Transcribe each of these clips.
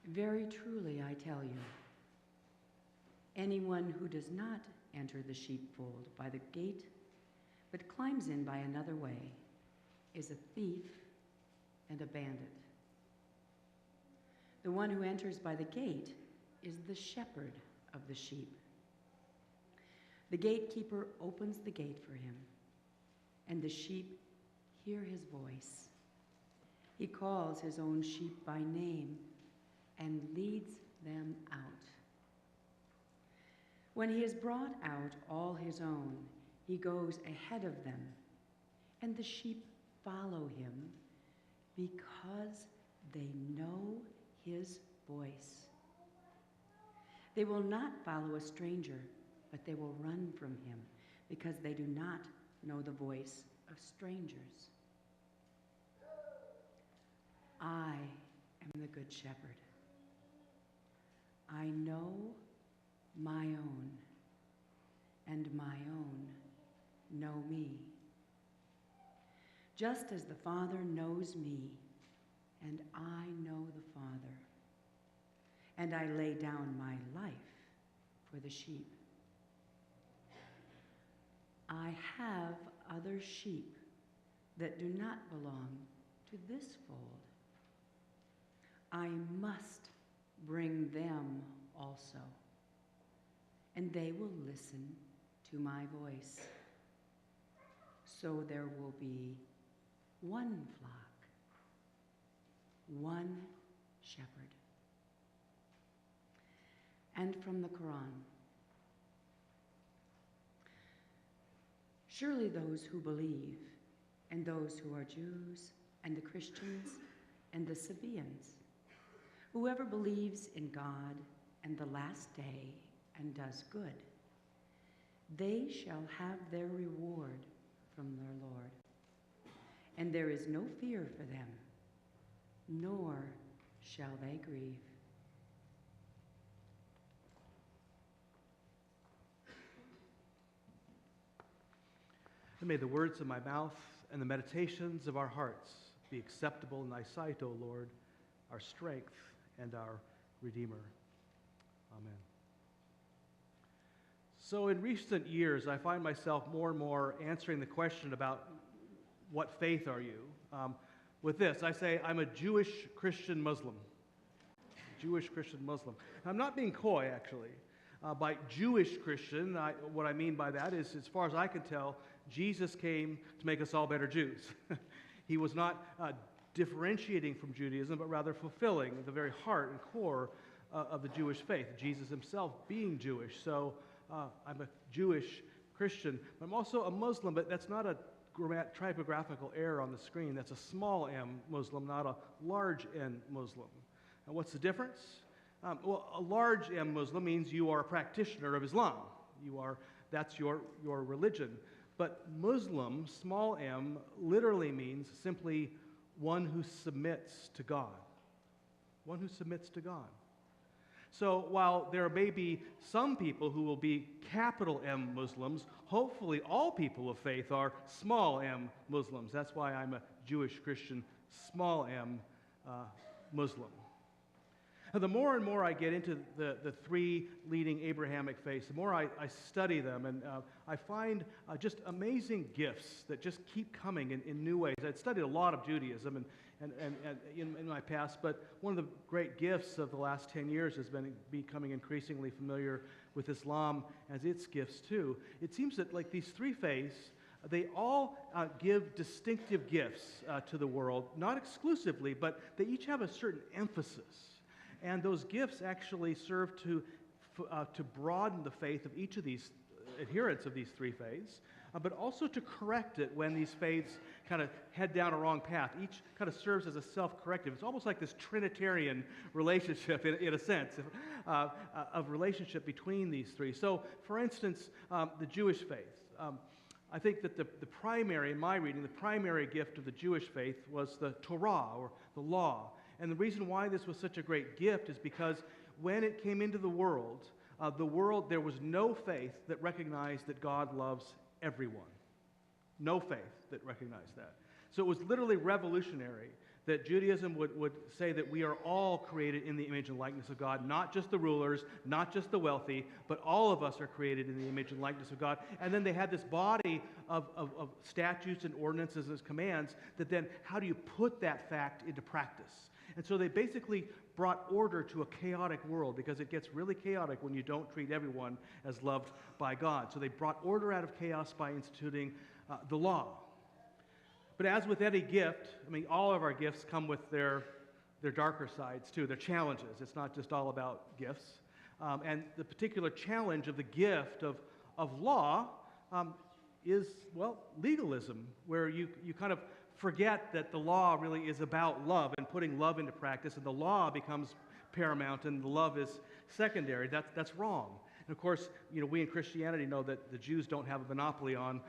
Very truly, I tell you, anyone who does not enter the sheepfold by the gate, but climbs in by another way, is a thief and a bandit. The one who enters by the gate is the shepherd of the sheep. The gatekeeper opens the gate for him, and the sheep hear his voice. He calls his own sheep by name and leads them out. When he has brought out all his own, he goes ahead of them, and the sheep follow him because they know his voice. They will not follow a stranger, but they will run from him because they do not know the voice of strangers. I am the good shepherd. I know my own, and my own know me. Just as the Father knows me, and I know the Father, and I lay down my life for the sheep. I have other sheep that do not belong to this fold. I must bring them also, and they will listen to my voice. So there will be one flock, one shepherd. And from the Quran, surely those who believe, and those who are Jews, and the Christians, and the Sabaeans, whoever believes in God and the last day and does good, they shall have their reward from their Lord. And there is no fear for them, nor shall they grieve. And may the words of my mouth and the meditations of our hearts be acceptable in thy sight, O Lord, our strength and our Redeemer. Amen. So in recent years, I find myself more and more answering the question about what faith are you? With this, I say I'm a Jewish Christian Muslim. Jewish Christian Muslim. I'm not being coy, actually. By Jewish Christian, what I mean by that is, as far as I can tell, Jesus came to make us all better Jews. He was not differentiating from Judaism, but rather fulfilling the very heart and core of the Jewish faith, Jesus himself being Jewish. So I'm a Jewish Christian. I'm also a Muslim, but that's not a typographical error on the screen. That's a small m Muslim, not a large n Muslim. And what's the difference? Well, a large M Muslim means you are a practitioner of Islam. That's your religion. But Muslim, small m, literally means simply one who submits to God. One who submits to God. So while there may be some people who will be capital M Muslims, hopefully all people of faith are small m Muslims. That's why I'm a Jewish Christian, small m Muslim. Now, the more and more I get into the three leading Abrahamic faiths, the more I study them, and I find just amazing gifts that just keep coming in new ways. I'd studied a lot of Judaism and in my past, but one of the great gifts of the last 10 years has been becoming increasingly familiar with Islam as its gifts too. It seems that like these three faiths, they all give distinctive gifts to the world, not exclusively, but they each have a certain emphasis. And those gifts actually serve to broaden the faith of each of these adherents of these three faiths, but also to correct it when these faiths kind of head down a wrong path. Each kind of serves as a self-corrective. It's almost like this Trinitarian relationship, in a sense, of relationship between these three. So, for instance, the Jewish faith. I think that the primary, in my reading, the primary gift of the Jewish faith was the Torah, or the law. And the reason why this was such a great gift is because when it came into the world, there was no faith that recognized that God loves everyone. No faith that recognized that. So it was literally revolutionary that Judaism would say that we are all created in the image and likeness of God, not just the rulers, not just the wealthy, but all of us are created in the image and likeness of God. And then they had this body of statutes and ordinances and commands that then, how do you put that fact into practice? And so they basically brought order to a chaotic world, because it gets really chaotic when you don't treat everyone as loved by God. So they brought order out of chaos by instituting the law. But as with any gift, I mean, all of our gifts come with their darker sides too, their challenges. It's not just all about gifts. And the particular challenge of the gift of law is, well, legalism, where you kind of forget that the law really is about love and putting love into practice, and the law becomes paramount and the love is secondary. That's wrong. And of course, we in Christianity know that the Jews don't have a monopoly on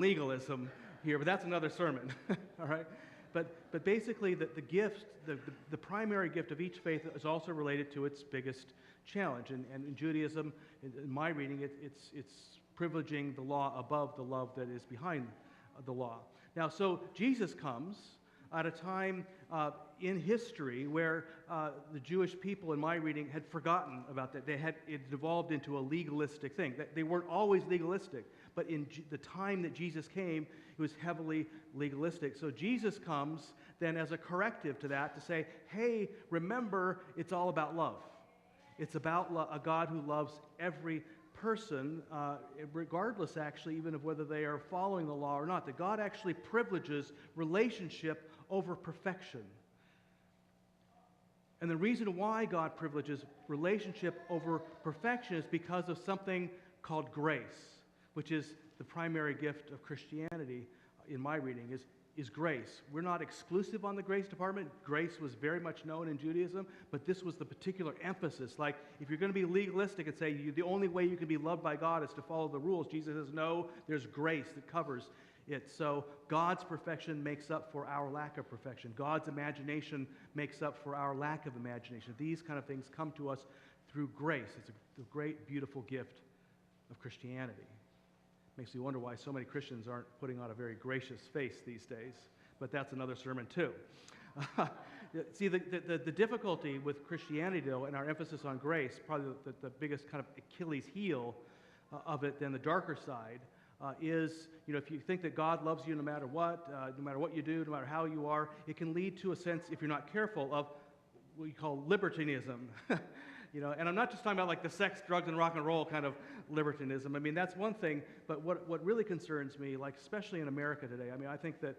legalism here, but that's another sermon, all right? But basically, the gift, the primary gift of each faith is also related to its biggest challenge. And in Judaism, in my reading, it's privileging the law above the love that is behind the law. Now, so Jesus comes at a time in history where the Jewish people, in my reading, had forgotten about that. It devolved into a legalistic thing. They weren't always legalistic, but in the time that Jesus came, it was heavily legalistic. So Jesus comes then as a corrective to that, to say, hey, remember, it's all about love. It's about a God who loves every person, regardless, actually, even of whether they are following the law or not. That God actually privileges relationship over perfection. And the reason why God privileges relationship over perfection is because of something called grace, which is the primary gift of Christianity, in my reading, is grace. We're not exclusive on the grace department. Grace was very much known in Judaism, but this was the particular emphasis. Like, if you're going to be legalistic and say the only way you can be loved by God is to follow the rules, Jesus says, no, there's grace that covers it. So God's perfection makes up for our lack of perfection. God's imagination makes up for our lack of imagination. These kind of things come to us through grace. It's a great, beautiful gift of Christianity. Makes me wonder why so many Christians aren't putting on a very gracious face these days, but that's another sermon too. See, the difficulty with Christianity, though, and our emphasis on grace, probably the biggest kind of Achilles heel of it, then the darker side, is, if you think that God loves you no matter what you do, no matter how you are, it can lead to a sense, if you're not careful, of what we call libertinism. And I'm not just talking about like the sex, drugs, and rock and roll kind of libertinism. I mean, that's one thing, but what really concerns me, like especially in America today, I mean, I think that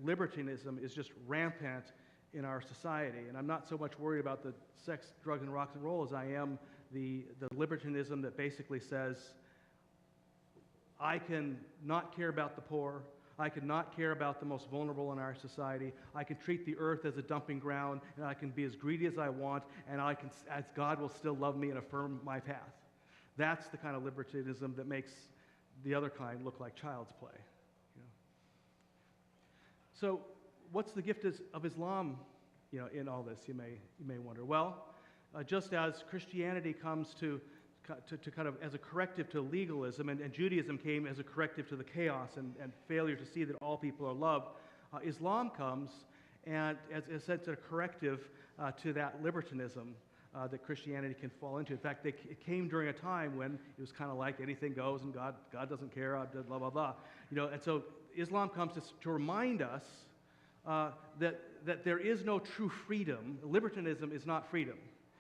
libertinism is just rampant in our society, and I'm not so much worried about the sex, drugs, and rock and roll as I am the libertinism that basically says, I can not care about the poor, I can not care about the most vulnerable in our society. I can treat the earth as a dumping ground, and I can be as greedy as I want, and as God will still love me and affirm my path. That's the kind of libertinism that makes the other kind look like child's play. So, what's the gift of Islam, in all this? You may wonder. Well, just as Christianity comes to kind of as a corrective to legalism, and Judaism came as a corrective to the chaos and failure to see that all people are loved, Islam comes and as a corrective to that libertinism that Christianity can fall into. In fact, it came during a time when it was kind of like anything goes and God doesn't care, blah, blah, blah. And so Islam comes to remind us that there is no true freedom. Libertinism is not freedom,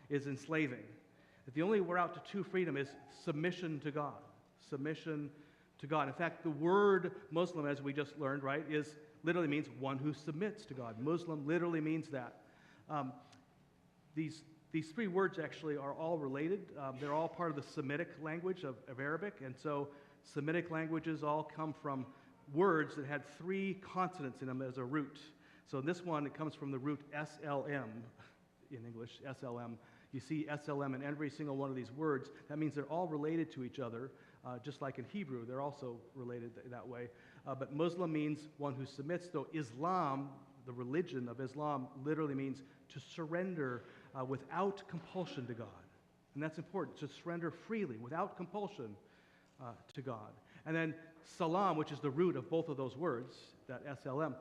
it's enslaving. That the only route to true freedom is submission to God. Submission to God. In fact, the word Muslim, as we just learned, right, literally means one who submits to God. Muslim literally means that. These three words actually are all related. They're all part of the Semitic language of Arabic, and so Semitic languages all come from words that had three consonants in them as a root. So in this one, it comes from the root SLM in English, SLM. You see SLM in every single one of these words. That means they're all related to each other, just like in Hebrew. They're also related that way. But Muslim means one who submits, though Islam, the religion of Islam, literally means to surrender without compulsion to God. And that's important, to surrender freely, without compulsion to God. And then salam, which is the root of both of those words, that SLM,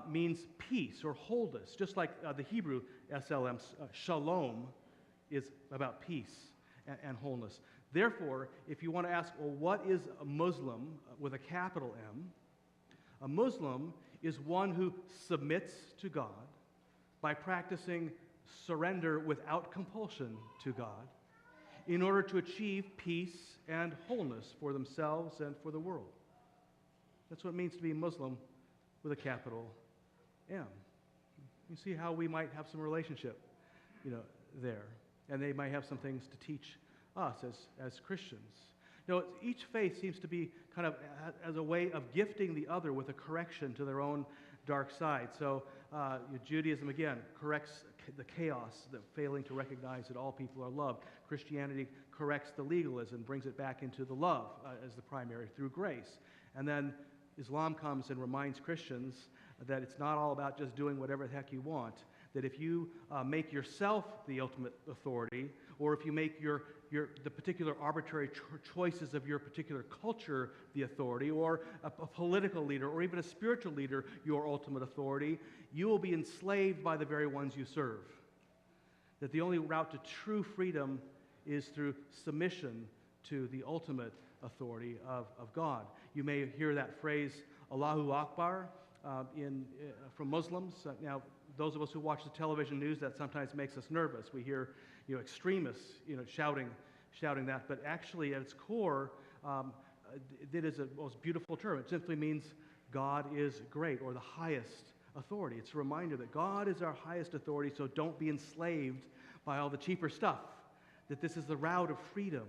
means peace or wholeness, just like the Hebrew SLM, shalom, is about peace and wholeness. Therefore, if you want to ask, well, what is a Muslim with a capital M? A Muslim is one who submits to God by practicing surrender without compulsion to God in order to achieve peace and wholeness for themselves and for the world. That's what it means to be a Muslim with a capital M. You see how we might have some relationship, there. And they might have some things to teach us as Christians. Each faith seems to be kind of as a way of gifting the other with a correction to their own dark side. So Judaism, again, corrects the chaos, the failing to recognize that all people are loved. Christianity corrects the legalism, brings it back into the love as the primary through grace. And then Islam comes and reminds Christians that it's not all about just doing whatever the heck you want, that if you make yourself the ultimate authority, or if you make the particular arbitrary choices of your particular culture the authority, or a political leader, or even a spiritual leader your ultimate authority, you will be enslaved by the very ones you serve. That the only route to true freedom is through submission to the ultimate authority of God. You may hear that phrase, Allahu Akbar, from Muslims. Now, those of us who watch the television news, that sometimes makes us nervous. We hear, extremists, shouting that. But actually, at its core, it is a most beautiful term. It simply means God is great, or the highest authority. It's a reminder that God is our highest authority, so don't be enslaved by all the cheaper stuff. That this is the route of freedom,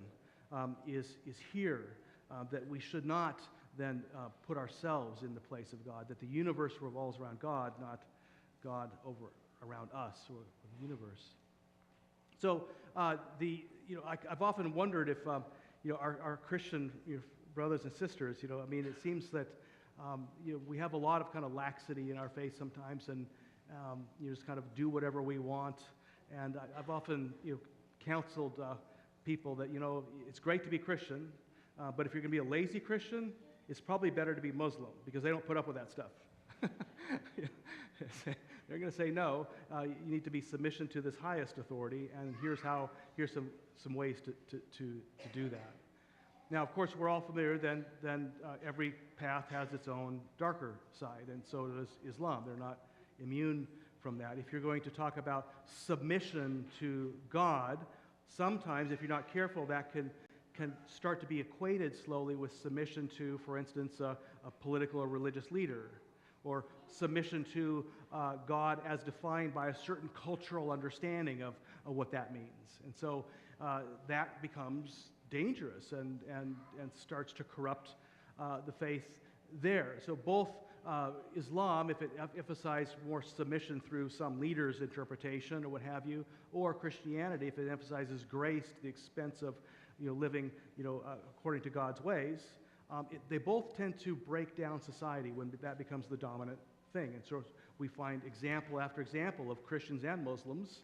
is here. That we should not then put ourselves in the place of God. That the universe revolves around God, not God around us or the universe. So I've often wondered if our Christian brothers and sisters, it seems that we have a lot of kind of laxity in our faith sometimes, and just kind of do whatever we want. And I've often counseled people that it's great to be Christian, but if you're going to be a lazy Christian, it's probably better to be Muslim because they don't put up with that stuff. They're going to say no. You need to be submission to this highest authority, and here's some ways to do that. Now, of course, we're all familiar. Then every path has its own darker side, and so does Islam. They're not immune from that. If you're going to talk about submission to God, sometimes, if you're not careful, that can start to be equated slowly with submission to, for instance, a political or religious leader, or submission to God as defined by a certain cultural understanding of what that means. And so that becomes dangerous and starts to corrupt the faith there. So both Islam, if it emphasized more submission through some leader's interpretation or what have you, or Christianity, if it emphasizes grace to the expense of living according to God's ways, they both tend to break down society when that becomes the dominant thing. And so we find example after example of Christians and Muslims,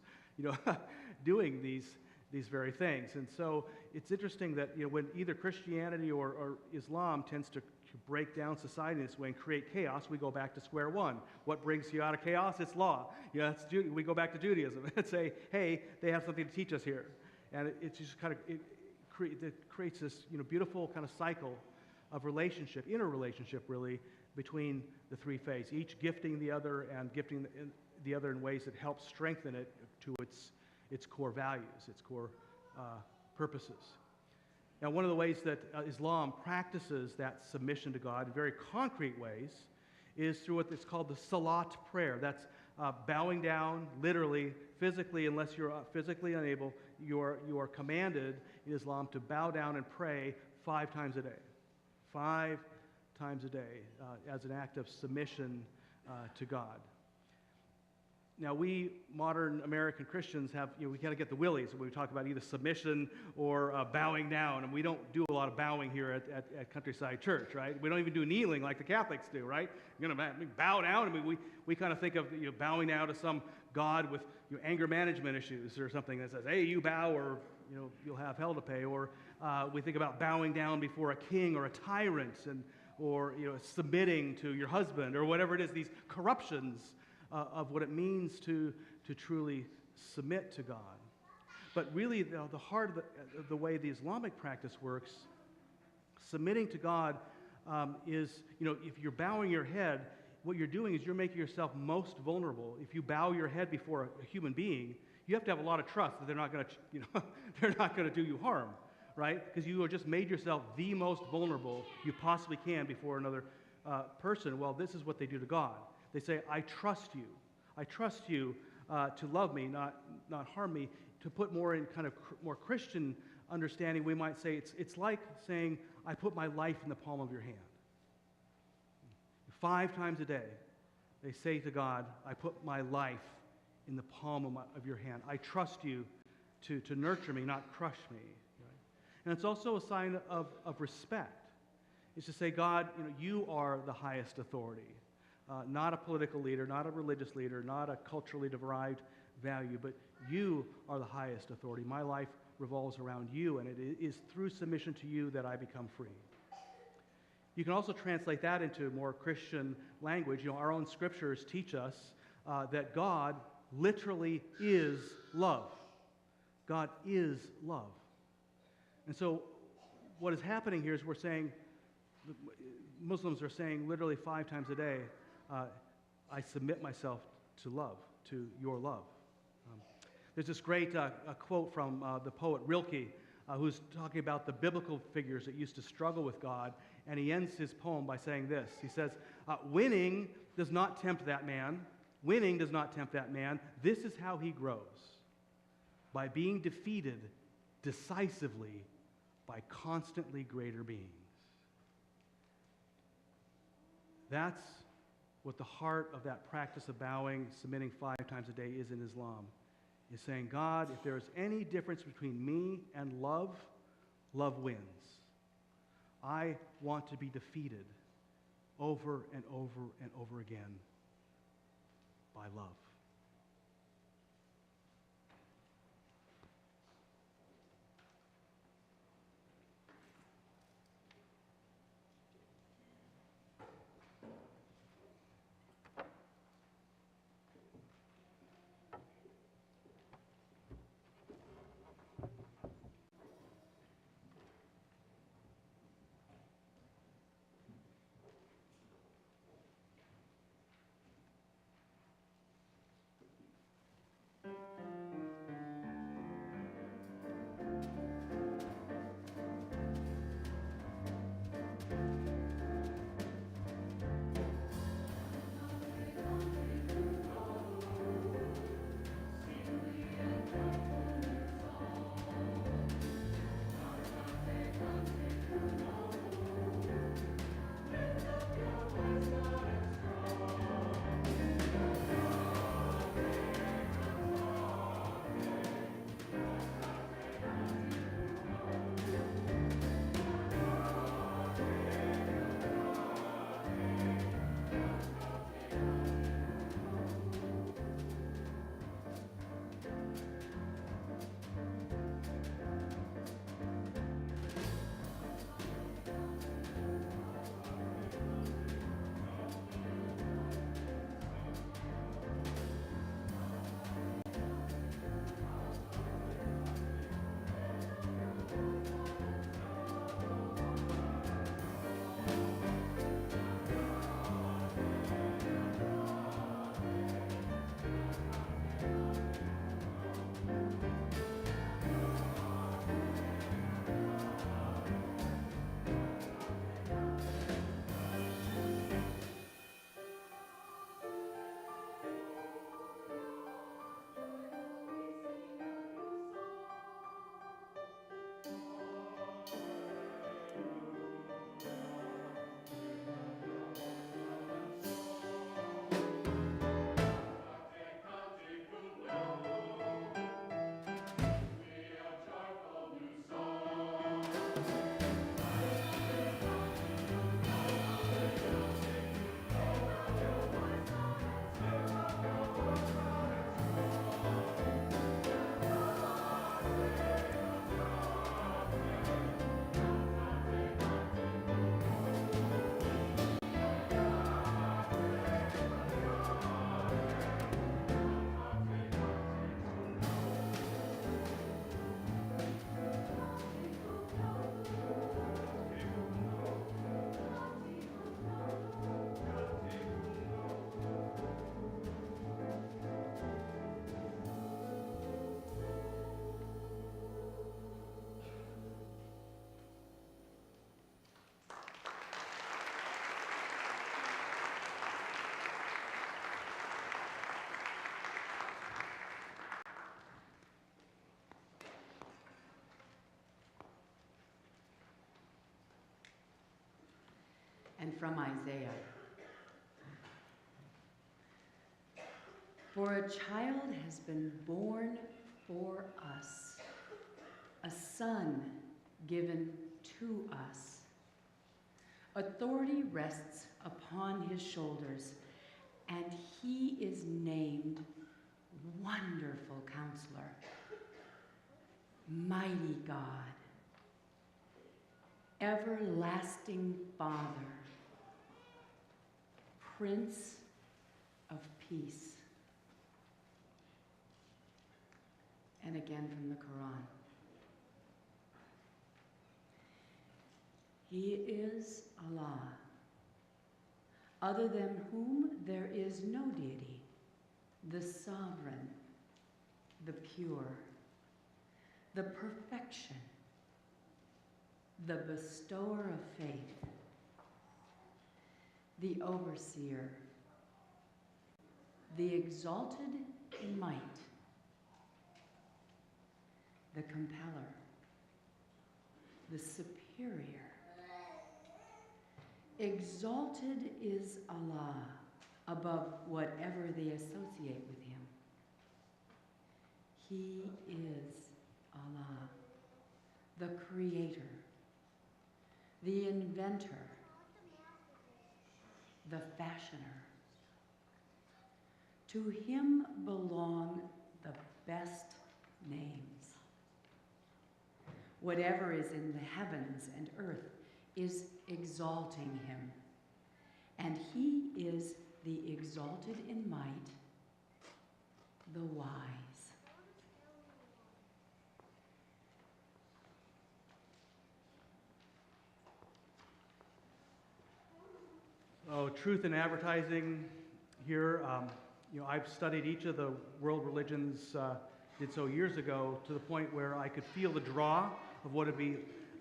doing these very things. And so it's interesting that when either Christianity or Islam tends to break down society this way and create chaos, we go back to square one. What brings you out of chaos? It's law. We go back to Judaism and say, hey, they have something to teach us here. And it just kind of it creates this beautiful kind of cycle of relationship, interrelationship really, between the three faiths, each gifting the other and gifting the other in ways that help strengthen it to its core values, its core purposes. Now, one of the ways that Islam practices that submission to God in very concrete ways is through what is called the Salat prayer. That's bowing down, literally, physically, unless you're physically unable, you are commanded in Islam to bow down and pray 5 times a day. 5 times a day as an act of submission to God. Now, we modern American Christians have, we got to get the willies when we talk about either submission or bowing down, and we don't do a lot of bowing here at Countryside Church, right? We don't even do kneeling like the Catholics do, right? You're going to bow down. I mean, we kind of think of bowing down to some god with anger management issues or something that says, hey, you bow or you'll have hell to pay. Or we think about bowing down before a king or a tyrant, and or submitting to your husband, or whatever it is, these corruptions of what it means to truly submit to God. But really, the heart of the way the Islamic practice works, submitting to God is, if you're bowing your head, what you're doing is you're making yourself most vulnerable. If you bow your head before a human being, you have to have a lot of trust that they're not going to, they're not going to do you harm, right? Because you have just made yourself the most vulnerable you possibly can before another person. Well, this is what they do to God. They say, I trust you. I trust you to love me, not harm me. To put more in kind of more Christian understanding, we might say it's like saying, I put my life in the palm of your hand. 5 times a day, they say to God, I put my life in the palm of your hand. I trust you to nurture me, not crush me. Right? And it's also a sign of respect. It's to say, God, you are the highest authority. Not a political leader, not a religious leader, not a culturally derived value, but you are the highest authority. My life revolves around you, and it is through submission to you that I become free. You can also translate that into more Christian language. Our own scriptures teach us that God literally is love. God is love. And so what is happening here is we're saying, Muslims are saying literally 5 times a day, I submit myself to love, to your love. There's this great quote from the poet Rilke, who's talking about the biblical figures that used to struggle with God, and he ends his poem by saying this. He says, winning does not tempt that man. Winning does not tempt that man. This is how he grows, by being defeated decisively by constantly greater beings. That's what the heart of that practice of bowing, submitting 5 times a day is in Islam. Is saying, God, if there is any difference between me and love, love wins. I want to be defeated over and over and over again by love. and from Isaiah. For a child has been born for us, a son given to us. Authority rests upon his shoulders, and he is named Wonderful Counselor, Mighty God, Everlasting Father, Prince of Peace. And again from the Quran. He is Allah, other than whom there is no deity, the sovereign, the pure, the perfection, the bestower of faith, the overseer, the exalted in might, the compeller, the superior. Exalted is Allah above whatever they associate with him. He is Allah, the creator, the inventor, the fashioner. To him belong the best names. Whatever is in the heavens and earth is exalting him, and he is the exalted in might, the wise. Oh, truth in advertising here. I've studied each of the world religions, did so years ago, to the point where I could feel the draw of what it'd be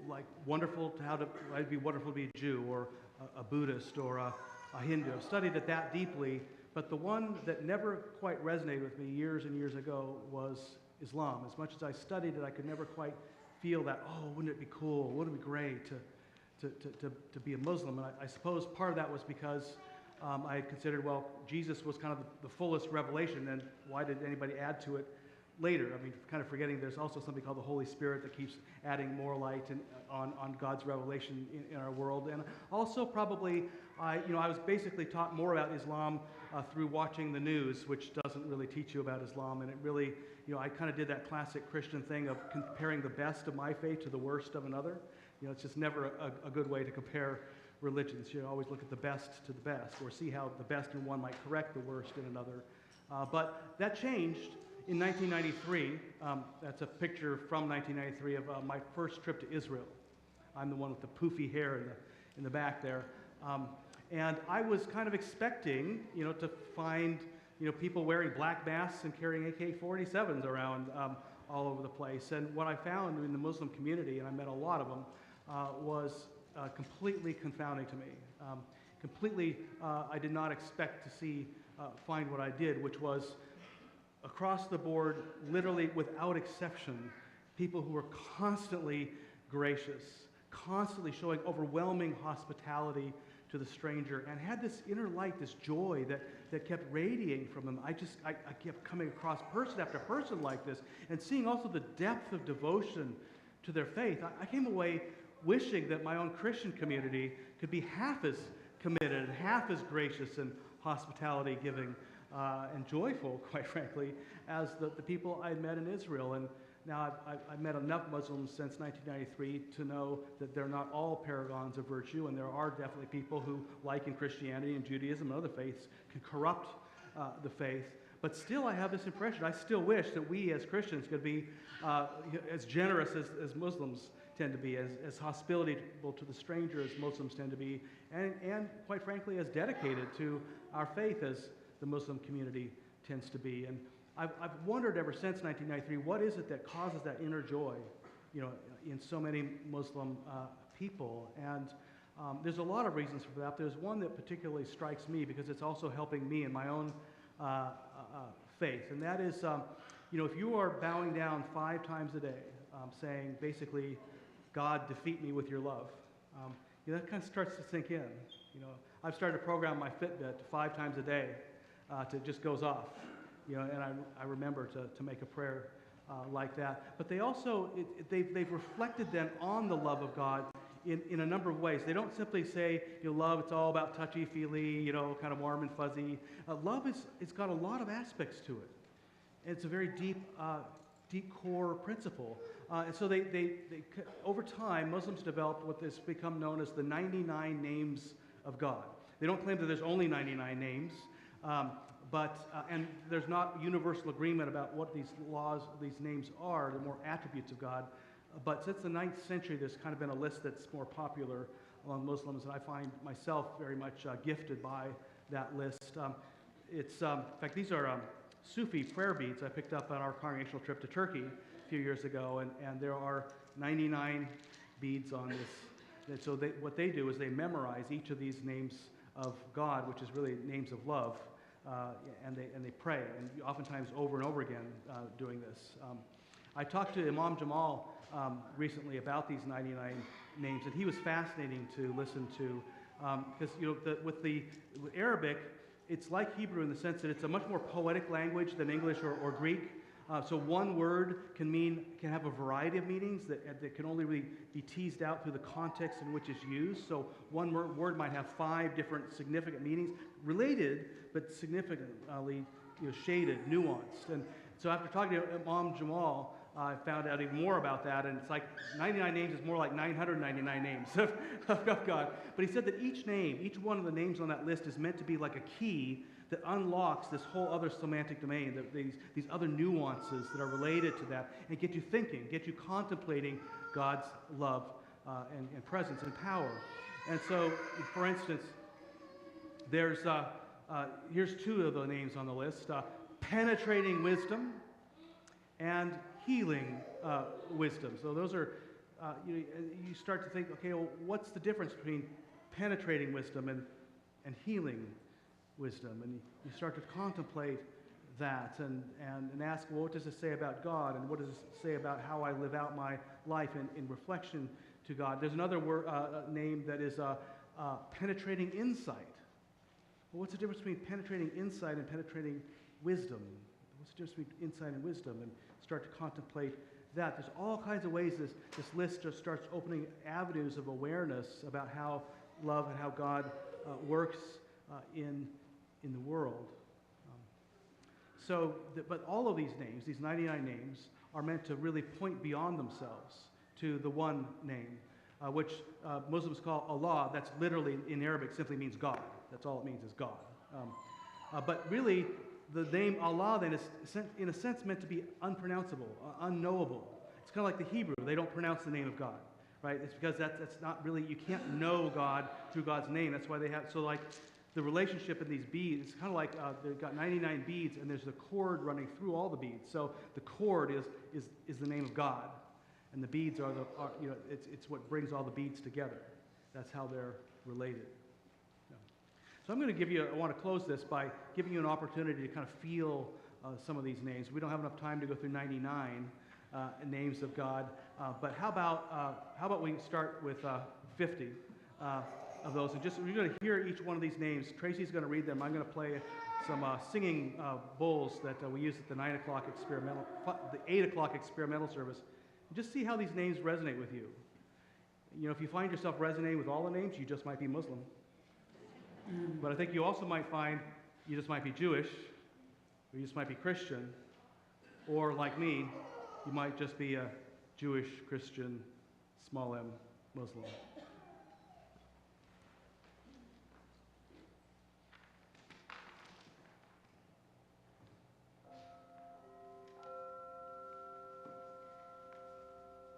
like wonderful to it'd be wonderful to be a Jew or a Buddhist or a Hindu. I've studied it that deeply, but the one that never quite resonated with me years and years ago was Islam. As much as I studied it, I could never quite feel that, oh, wouldn't it be cool, wouldn't it be great to be a Muslim? And I suppose part of that was because I had considered, well, Jesus was kind of the fullest revelation, and why did anybody add to it later? I mean, kind of forgetting there's also something called the Holy Spirit that keeps adding more light on God's revelation in our world. And also probably, I was basically taught more about Islam through watching the news, which doesn't really teach you about Islam. And it really, I kind of did that classic Christian thing of comparing the best of my faith to the worst of another. It's just never a good way to compare religions. You always look at the best to the best, or see how the best in one might correct the worst in another. But that changed in 1993. That's a picture from 1993 of my first trip to Israel. I'm the one with the poofy hair in the back there. And I was kind of expecting, to find, people wearing black masks and carrying AK-47s around all over the place. And what I found in the Muslim community, and I met a lot of them, was completely confounding to me. I did not expect to find what I did, which was across the board, literally without exception, people who were constantly gracious, constantly showing overwhelming hospitality to the stranger, and had this inner light, this joy that kept radiating from them. I kept coming across person after person like this, and seeing also the depth of devotion to their faith. I came away wishing that my own Christian community could be half as committed, and half as gracious and hospitality giving and joyful, quite frankly, as the people I met in Israel. And now I've met enough Muslims since 1993 to know that they're not all paragons of virtue, and there are definitely people who, like in Christianity and Judaism and other faiths, can corrupt the faith. But still, I have this impression. I still wish that we as Christians could be as generous as Muslims tend to be, as hospitable to the stranger as Muslims tend to be, and quite frankly, as dedicated to our faith as the Muslim community tends to be. And I've wondered ever since 1993, what is it that causes that inner joy, in so many Muslim people? And there's a lot of reasons for that. There's one that particularly strikes me because it's also helping me in my own faith, and that is, if you are bowing down 5 times a day, saying basically, God, defeat me with your love, that kind of starts to sink in. You know, I've started to program my Fitbit 5 times a day it just goes off. You know, and I remember to make a prayer like that. But they also, they've reflected then on the love of God in a number of ways. They don't simply say, you know, love, it's all about touchy-feely, you know, kind of warm and fuzzy. Love it's got a lot of aspects to it. It's a very deep core principle. And so they over time, Muslims developed what has become known as the 99 names of God. They don't claim that there's only 99 names, and there's not universal agreement about what these names are, the more attributes of God. But since the 9th century, there's kind of been a list that's more popular among Muslims, and I find myself very much gifted by that list. In fact, these are Sufi prayer beads I picked up on our congregational trip to Turkey a few years ago, and there are 99 beads on this. And so what they do is they memorize each of these names of God, which is really names of love, and they pray, and oftentimes over and over again doing this. I talked to Imam Jamal recently about these 99 names, and he was fascinating to listen to because you know with Arabic, it's like Hebrew in the sense that it's a much more poetic language than English or Greek. So one word can have a variety of meanings that can only really be teased out through the context in which it's used. So one word might have 5 different significant meanings, related but significantly shaded, nuanced. And so after talking to Imam Jamal, I found out even more about that, and it's like 99 names is more like 999 names of God. But he said that each one of the names on that list is meant to be like a key that unlocks this whole other semantic domain, these other nuances that are related to that, and get you thinking, get you contemplating God's love and presence and power. And so, for instance, here's 2 of the names on the list, penetrating wisdom and healing wisdom. So those are, you start to think, okay, well, what's the difference between penetrating wisdom and healing wisdom? And you start to contemplate that and ask, well, what does it say about God, and what does it say about how I live out my life in reflection to God? There's another name that is penetrating insight. Well, what's the difference between penetrating insight and penetrating wisdom? What's the difference between insight and wisdom? And start to contemplate that. There's all kinds of ways this list just starts opening avenues of awareness about how love and how God works in the world. But all of these names, these 99 names, are meant to really point beyond themselves to the one name, which Muslims call Allah. That's literally, in Arabic, simply means God. That's all it means is God. But really, the name Allah then is, in a sense, meant to be unpronounceable, unknowable. It's kind of like the Hebrew. They don't pronounce the name of God, right? It's because that's not really, you can't know God through God's name. That's why they have, so like the relationship in these beads, it's kind of like they've got 99 beads and there's a cord running through all the beads. So the cord is the name of God, and the beads are it's what brings all the beads together. That's how they're related. So I'm going to I want to close this by giving you an opportunity to kind of feel some of these names. We don't have enough time to go through 99 names of God, but how about we start with 50 of those, and we're going to hear each one of these names. Tracy's going to read them. I'm going to play some singing bowls that we use at the 8 o'clock experimental service, and just see how these names resonate with you. You know, if you find yourself resonating with all the names, you just might be Muslim. But I think you also might find you just might be Jewish, or you just might be Christian, or like me, you might just be a Jewish, Christian, small m, Muslim.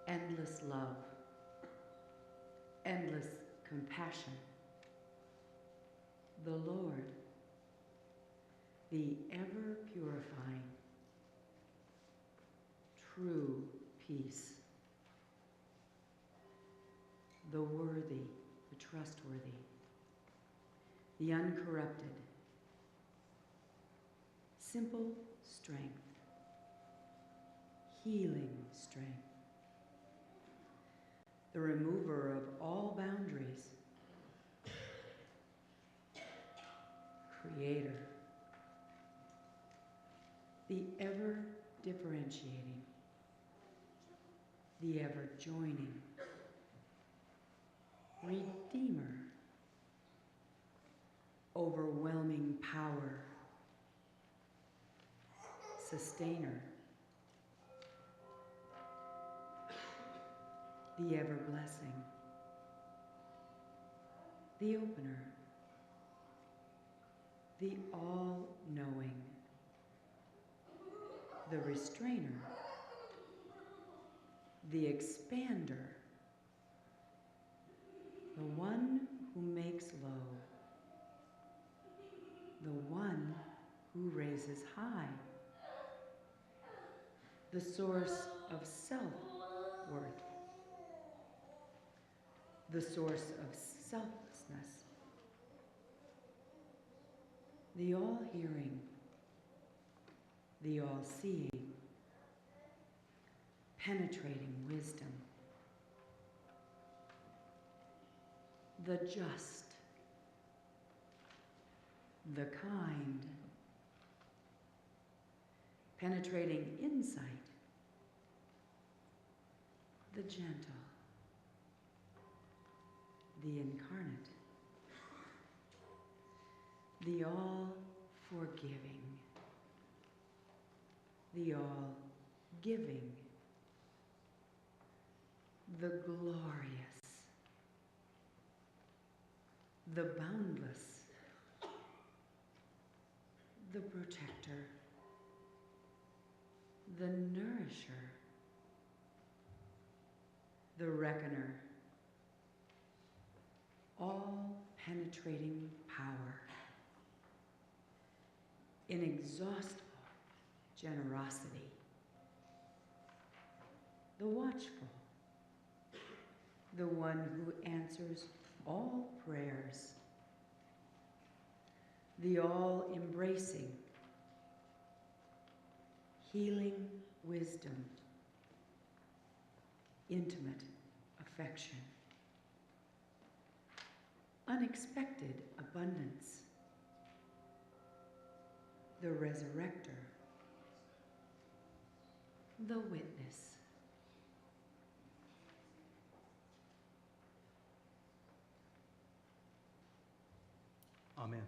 Endless love, endless compassion. The Lord, the ever-purifying, true peace, the worthy, the trustworthy, the uncorrupted, simple strength, healing strength, the remover of all boundaries, Creator, the ever-differentiating, the ever-joining, Redeemer, overwhelming power, Sustainer, the ever-blessing, the opener, the all-knowing, the restrainer, the expander, the one who makes low, the one who raises high, the source of self-worth, the source of selflessness, the all-hearing, the all-seeing, penetrating wisdom, the just, the kind, penetrating insight, the gentle, the incarnate, the all-forgiving, the all-giving, the glorious, the boundless, the protector, the nourisher, the reckoner, all-penetrating power, inexhaustible generosity, the watchful, the one who answers all prayers, the all-embracing, healing wisdom, intimate affection, unexpected abundance, the resurrector, the witness. Amen.